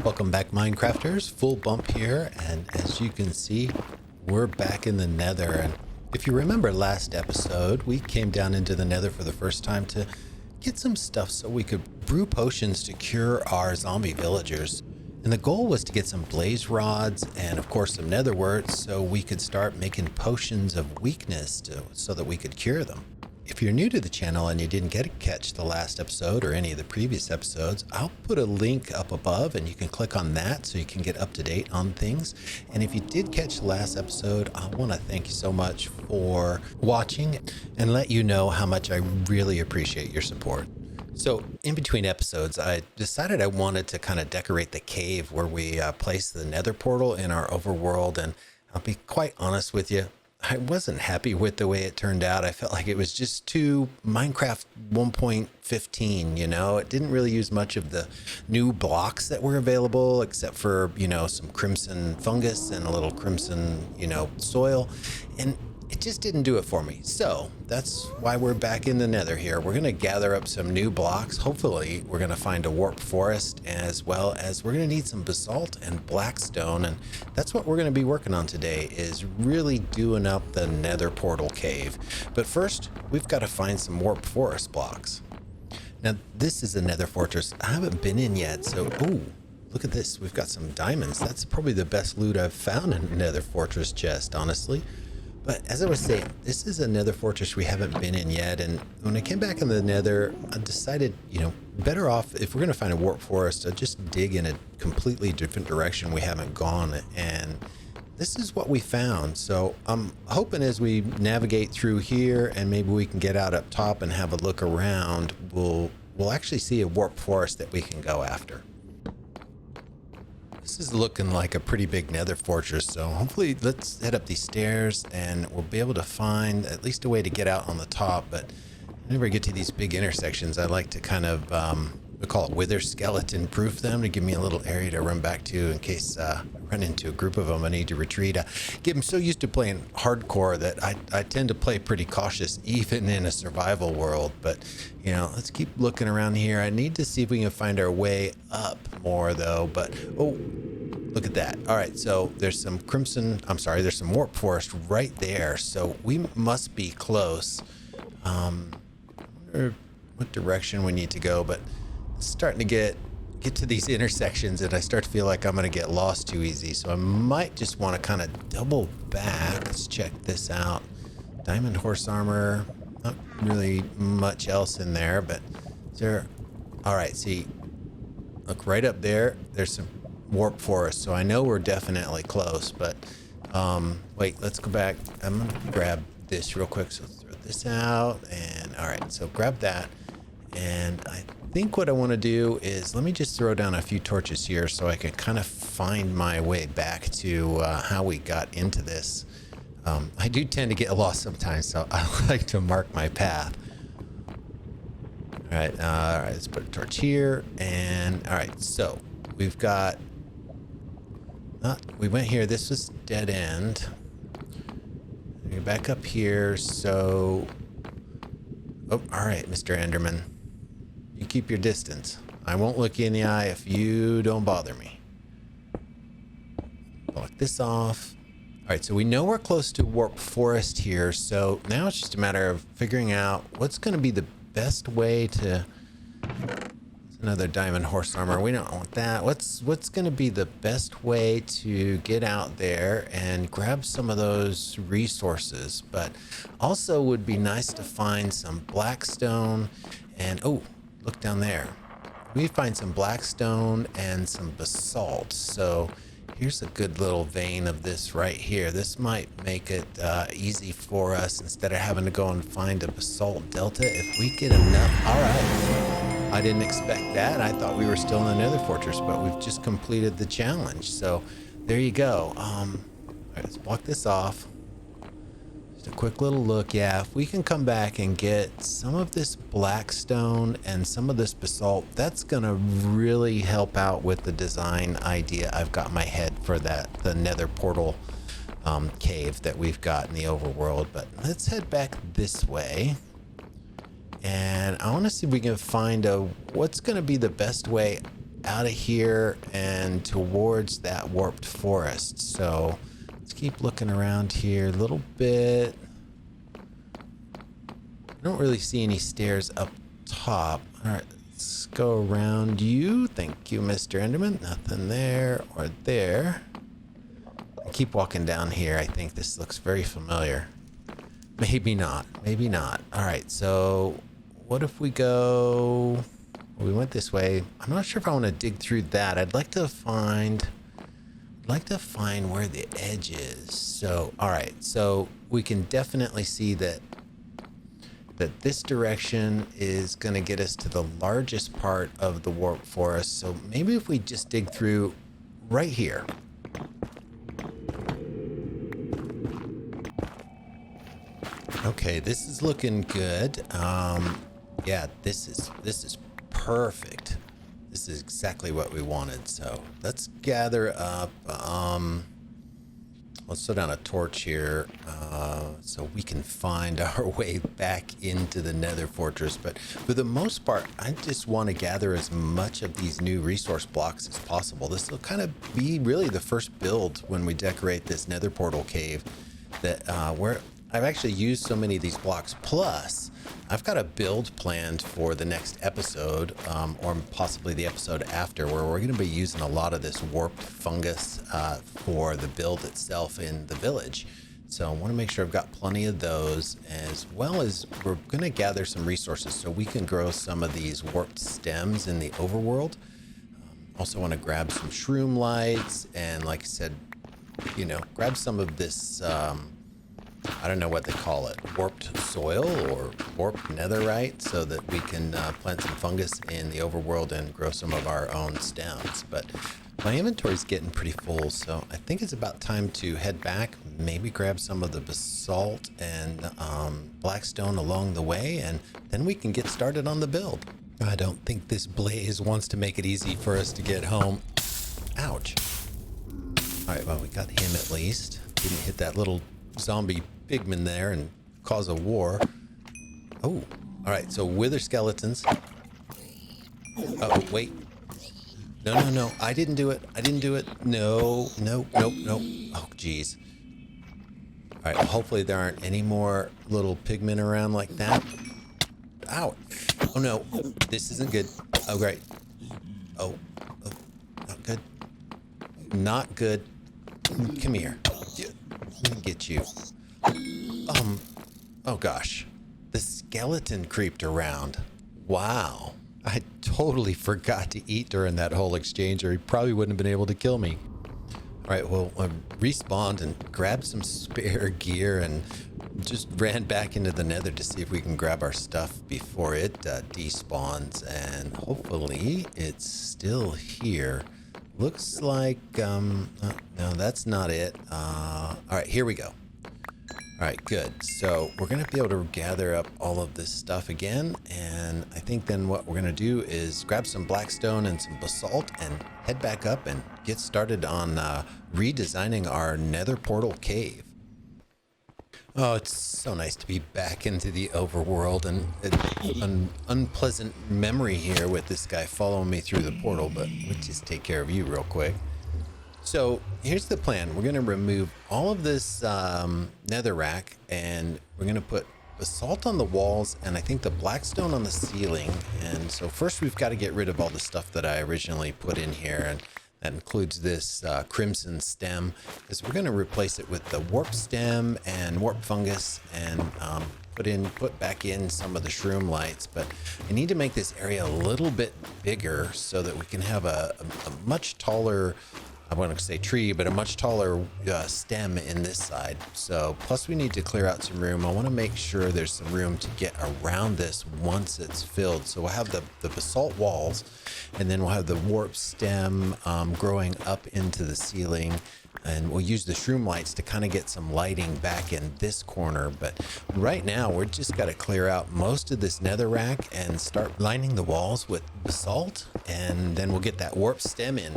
Welcome back, Minecrafters. Full bump here, and as you can see, we're back in the Nether. And if you remember last episode, we came down into the Nether for the first time to get some stuff so we could brew potions to cure our zombie villagers. And the goal was to get some blaze rods and of course some nether wort so we could start making potions of weakness so that we could cure them. If you're new to the channel and you didn't get to catch the last episode or any of the previous episodes, I'll put a link up above and you can click on that so you can get up to date on things. And if you did catch the last episode, I want to thank you so much for watching and let you know how much I really appreciate your support. So in between episodes, I decided I wanted to kind of decorate the cave where we placed the nether portal in our overworld. And I'll be quite honest with you, I wasn't happy with the way it turned out. I felt like it was just too Minecraft 1.15, you know? It didn't really use much of the new blocks that were available, except for, you know, some crimson fungus and a little crimson, you know, soil. And it just didn't do it for me. So that's why we're back in the Nether here. We're going to gather up some new blocks. Hopefully we're going to find a warp forest, as well as we're going to need some basalt and blackstone. And that's what we're going to be working on today, is really doing up the Nether portal cave. But first, we've got to find some warp forest blocks. Now, this is a Nether fortress I haven't been in yet. So, ooh, look at this. We've got some diamonds. That's probably the best loot I've found in a Nether fortress chest, honestly. But as I was saying, this is a nether fortress we haven't been in yet. And when I came back in the nether, I decided, you know, better off, if we're going to find a warp forest, I'll just dig in a completely different direction we haven't gone. And this is what we found. So I'm hoping as we navigate through here and maybe we can get out up top and have a look around, we'll actually see a warp forest that we can go after. This is looking like a pretty big nether fortress, so hopefully let's head up these stairs and we'll be able to find at least a way to get out on the top. But whenever I get to these big intersections, I like to kind of, we call it wither skeleton proof them, to give me a little area to run back to in case I run into a group of them I need to retreat. I'm so used to playing hardcore that I tend to play pretty cautious even in a survival world. But you know, let's keep looking around here. I need to see if we can find our way up more though. But oh, look at that. All right, so there's some there's some warp forest right there, so we must be close. I wonder what direction we need to go, but it's starting to get to these intersections and I start to feel like I'm going to get lost too easy. So I might just want to kind of double back. Let's check this out. Diamond horse armor, not really much else in there, but is there? All right, see, look right up there. There's some warp forest, so I know we're definitely close. But wait, let's go back. I'm gonna grab this real quick. So throw this out, and all right, so grab that. And I think what I want to do is let me just throw down a few torches here so I can kind of find my way back to how we got into this. I do tend to get lost sometimes, so I like to mark my path. All right, let's put a torch here. And all right, so we've got, we went here. This was dead end. You're back up here. So, oh, all right, Mr. Enderman. You keep your distance. I won't look you in the eye if you don't bother me. Block this off. All right, so we know we're close to warp forest here. So now it's just a matter of figuring out what's going to be the best way to... Another diamond horse armor. We don't want that. What's going to be the best way to get out there and grab some of those resources? But also would be nice to find some blackstone and, oh, look down there. We find some blackstone and some basalt. So here's a good little vein of this right here. This might make it easy for us instead of having to go and find a basalt delta. If we get enough, all right. I didn't expect that. I thought we were still in the nether fortress, but we've just completed the challenge. So there you go. All right, let's block this off. Just a quick little look. Yeah, if we can come back and get some of this blackstone and some of this basalt, that's gonna really help out with the design idea I've got in my head for the nether portal cave that we've got in the overworld. But let's head back this way. And I want to see if we can find what's going to be the best way out of here and towards that warped forest. So let's keep looking around here a little bit. I don't really see any stairs up top. All right, let's go around you. Thank you, Mr. Enderman. Nothing there or there. I keep walking down here. I think this looks very familiar. Maybe not. Maybe not. All right, so what if we go... We went this way. I'm not sure if I want to dig through that. I'd like to find where the edge is. So, all right. So we can definitely see that this direction is going to get us to the largest part of the warp forest. So maybe if we just dig through right here. Okay, this is looking good. Yeah, this is perfect. This is exactly what we wanted. So let's gather up. Let's throw down a torch here so we can find our way back into the Nether fortress. But for the most part, I just want to gather as much of these new resource blocks as possible. This will kind of be really the first build when we decorate this Nether portal cave that where I've actually used so many of these blocks. Plus, I've got a build planned for the next episode, or possibly the episode after, where we're going to be using a lot of this warped fungus for the build itself in the village. So I want to make sure I've got plenty of those, as well as we're going to gather some resources so we can grow some of these warped stems in the overworld. Also want to grab some shroom lights and, like I said, you know, grab some of this... I don't know what they call it, warped soil or warped netherite, so that we can plant some fungus in the overworld and grow some of our own stems. But my inventory's getting pretty full, so I think it's about time to head back, maybe grab some of the basalt and blackstone along the way, and then we can get started on the build. I don't think this Blaze wants to make it easy for us to get home. Ouch. All right, well, we got him at least. Didn't hit that little zombie pigman there and cause a war. Oh, all right. So wither skeletons. Oh, wait. No. I didn't do it. No. Oh, geez. All right. Well, hopefully there aren't any more little pigmen around like that. Ow. Oh, no. This isn't good. Oh, great. Oh, not good. Not good. Come here. Let me get you. Oh gosh. The skeleton creeped around. Wow. I totally forgot to eat during that whole exchange, or he probably wouldn't have been able to kill me. All right, well, I respawned and grabbed some spare gear and just ran back into the Nether to see if we can grab our stuff before it despawns, and hopefully it's still here. Looks like, no, that's not it. All right, here we go. All right, good. So we're going to be able to gather up all of this stuff again. And I think then what we're going to do is grab some blackstone and some basalt and head back up and get started on redesigning our Nether portal cave. Oh, it's so nice to be back into the overworld, and an unpleasant memory here with this guy following me through the portal, but we'll just take care of you real quick. So here's the plan. We're going to remove all of this netherrack, and we're going to put basalt on the walls and I think the blackstone on the ceiling. And so first we've got to get rid of all the stuff that I originally put in here, and that includes this crimson stem, because we're going to replace it with the warp stem and warp fungus, and put back in some of the shroom lights. But I need to make this area a little bit bigger so that we can have a much taller, I want to say tree, but a much taller stem in this side. So plus we need to clear out some room. I want to make sure there's some room to get around this once it's filled. So we'll have the basalt walls, and then we'll have the warp stem growing up into the ceiling, and we'll use the shroom lights to kind of get some lighting back in this corner. But right now we're just got to clear out most of this netherrack and start lining the walls with basalt, and then we'll get that warp stem in.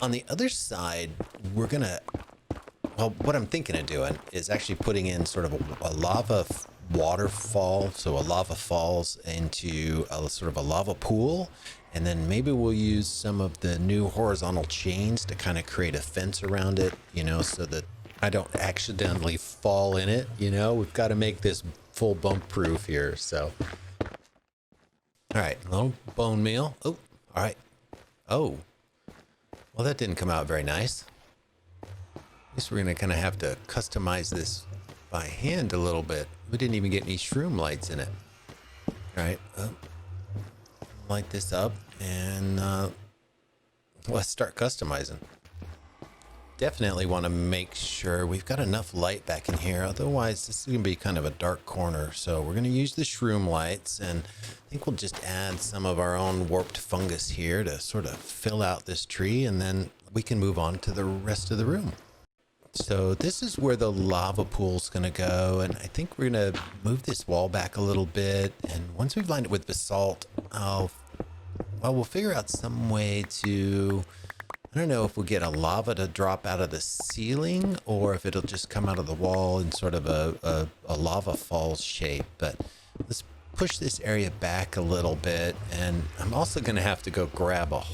On the other side, we're gonna, well, what I'm thinking of doing is actually putting in sort of a lava waterfall, so a lava falls into a sort of a lava pool, and then maybe we'll use some of the new horizontal chains to kind of create a fence around it, you know, so that I don't accidentally fall in it. You know, we've got to make this full bump proof here. So all right, a little bone meal. Oh, all right. Oh, well, that didn't come out very nice. I guess we're gonna kind of have to customize this by hand a little bit. We didn't even get any shroom lights in it. All right, light this up and let's start customizing. Definitely want to make sure we've got enough light back in here. Otherwise, this is going to be kind of a dark corner. So we're going to use the shroom lights, and I think we'll just add some of our own warped fungus here to sort of fill out this tree, and then we can move on to the rest of the room. So this is where the lava pool is going to go, and I think we're going to move this wall back a little bit. And once we've lined it with basalt, we'll figure out some way to, I don't know if we'll get a lava to drop out of the ceiling or if it'll just come out of the wall in sort of a lava falls shape. But let's push this area back a little bit. And I'm also going to have to go grab a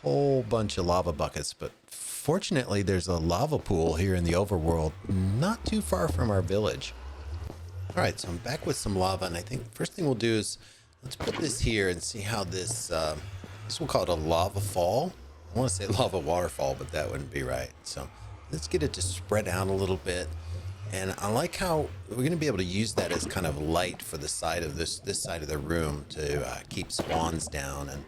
whole bunch of lava buckets. But fortunately, there's a lava pool here in the overworld, not too far from our village. All right, so I'm back with some lava. And I think first thing we'll do is let's put this here and see how this, we'll call it a lava fall. I want to say lava waterfall, but that wouldn't be right. So let's get it to spread out a little bit. And I like how we're going to be able to use that as kind of light for the side of this side of the room to keep spawns down. And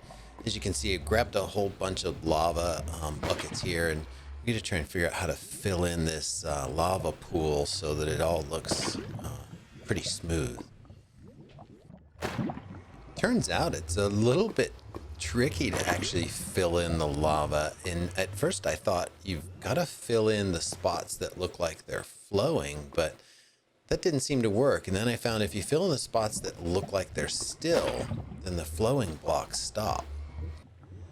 as you can see, I grabbed a whole bunch of lava buckets here, and we need to try and figure out how to fill in this lava pool so that it all looks pretty smooth. Turns out it's a little bit tricky to actually fill in the lava. And at first I thought you've got to fill in the spots that look like they're flowing, but that didn't seem to work. And then I found if you fill in the spots that look like they're still, then the flowing blocks stop.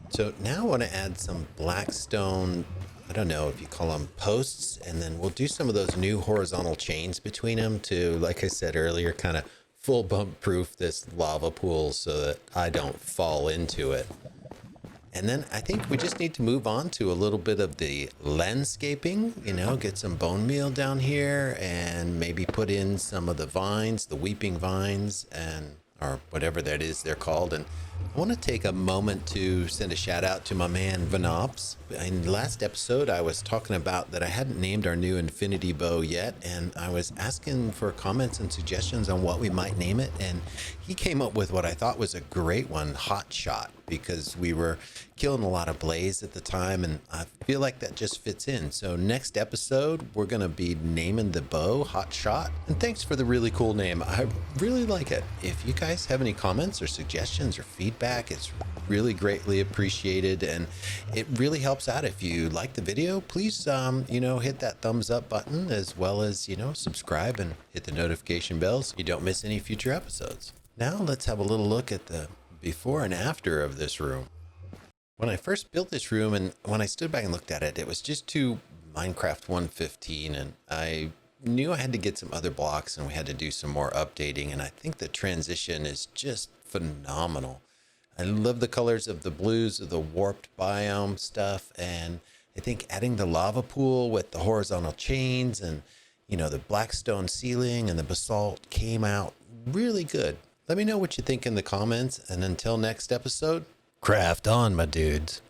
So now I want to add some black stone, I don't know if you call them posts, and then we'll do some of those new horizontal chains between them to, like I said earlier, kind of full bump proof this lava pool so that I don't fall into it. And then I think we just need to move on to a little bit of the landscaping, you know, get some bone meal down here and maybe put in some of the vines, the weeping vines, and or whatever that is they're called. And I want to take a moment to send a shout out to my man Vanops. In the last episode, I was talking about that I hadn't named our new infinity bow yet, and I was asking for comments and suggestions on what we might name it, and he came up with what I thought was a great one, Hot Shot, because we were killing a lot of blaze at the time, and I feel like that just fits in. So next episode, we're going to be naming the bow Hot Shot, and thanks for the really cool name. I really like it. If you guys have any comments or suggestions or feedback, it's really greatly appreciated, and it really helps out. If you like the video, please hit that thumbs up button, as well as subscribe and hit the notification bell so you don't miss any future episodes. Now let's have a little look at the before and after of this room. When I first built this room, and when I stood back and looked at it, it was just to Minecraft 1.15, and I knew I had to get some other blocks and we had to do some more updating, and I think the transition is just phenomenal. I love the colors of the blues of the warped biome stuff, and I think adding the lava pool with the horizontal chains and the black stone ceiling and the basalt came out really good. Let me know what you think in the comments, and until next episode, craft on, my dudes.